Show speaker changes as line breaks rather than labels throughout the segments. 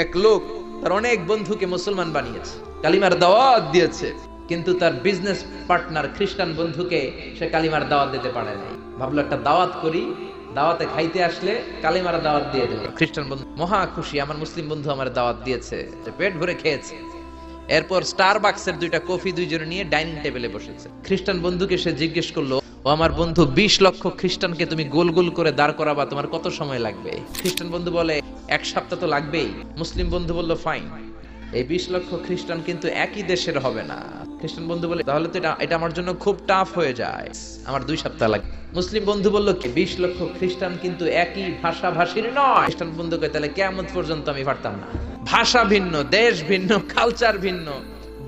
এক লোক তার অনেক বন্ধুকে মুসলমান বানিয়েছে, কালিমার দাওয়াত দিয়েছে, কিন্তু তার বিজনেস পার্টনার খ্রিস্টান বন্ধুকে সে কালিমার দাওয়াত দিতে পারে নাই। ভাবলো একটা দাওয়াত করি, দাওয়াতে খাইতে আসলে কালিমার দাওয়াত দিয়ে দেব। খ্রিস্টান বন্ধু মহা খুশি, আমার মুসলিম বন্ধু আমার দাওয়াত দিয়েছে, পেট ভরে খেয়েছে। এরপর স্টারবাকসের 2টা কফি দুইজনে নিয়ে ডাইনিং টেবিলে বসেছে। খ্রিস্টান বন্ধুকে সে জিজ্ঞেস করলো, ও আমার বন্ধু, 20 লক্ষ খ্রিস্টানকে তুমি গোল গোল করে দাঁড় করাবা, তোমার কত সময় লাগবে? খ্রিস্টান বন্ধু বলে, 1 সপ্তাহ তো লাগবেই। মুসলিম বন্ধু বলল, ফাইন, এই 20 লক্ষ খ্রিস্টান কিন্তু একই দেশের হবে না। খ্রিস্টান বন্ধু বলে, তাহলে তো এটা আমার জন্য খুব টাফ হয়ে যায়, আমার 2 সপ্তাহ লাগবে। মুসলিম বন্ধু বলল, কি 20 লক্ষ খ্রিস্টান কিন্তু একই ভাষাভাষীর নয়। খ্রিস্টান বন্ধু কয়, তাহলে কিয়ামত পর্যন্ত আমি পারতাম না। ভাষা ভিন্ন, দেশ ভিন্ন, কালচার ভিন্ন,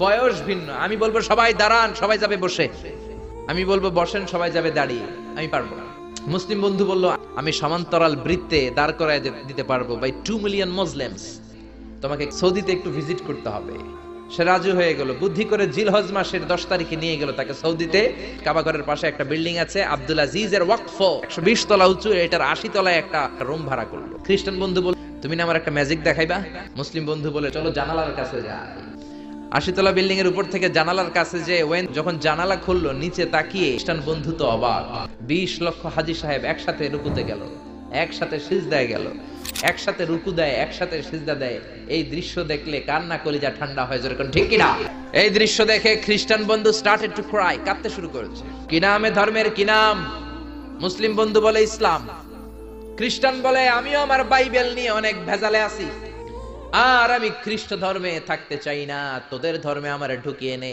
বয়স ভিন্ন। আমি বলবো সবাই দাঁড়ান, সবাই যাবে বসে। আমি বলবো বসেন, সবাই যাবে দাঁড়িয়ে। আমি পারবো না। মুসলিম বন্ধু বলল, আমি সমান্তরাল বৃত্তে দাঁড় করায় দিতে পারবো বাই 2 মিলিয়ন মুসলিমস। তোমাকে সৌদিতে একটু ভিজিট করতে হবে। সে রাজু হয়ে গেল। বুদ্ধি করে জিলহজ মাসের 10 তারিখে নিয়ে গেল তাকে সৌদিতে। কাবাঘরের পাশে একটা বিল্ডিং আছে, আব্দুল আজিজের ওয়াকফ, 120 তলা উঁচু, এটার 80 তলায় একটা রুম ভাড়া করলো। খ্রিস্টান বন্ধু বলে, তুমি না আমার একটা ম্যাজিক দেখাইবা? মুসলিম বন্ধু বলে, চলো জানালার কাছে যাই। 80 তলা বিল্ডিং এর উপর থেকে জানালার কাছে যে যখন জানালা খুললো, নিচে তাকিয়ে খ্রিস্টান বন্ধু তো অবাক। 20 লক্ষ হাজী সাহেব একসাথে রুকুতে গেল, একসাথে সিজদায় গেল, একসাথে রুকু দেয়, একসাথে সিজদা দেয়। এই দৃশ্য দেখলে কান্না কলিজা ঠান্ডা হয়ে যেরকম, ঠিক কিনা? এই দৃশ্য দেখে খ্রিস্টান বন্ধু স্টার্টেড টু ক্রাই, কাঁদতে শুরু করেছে। কি নামে ধর্মের কি নাম? মুসলিম বন্ধু বলে ইসলাম। খ্রিস্টান বলে, আমিও আমার বাইবেল নিয়ে অনেক ভেজালে আছি, আর আমি খ্রিস্ট ধর্মে থাকতে চাই না, তোদের ধর্মে আমারে ঢুকিয়ে নে।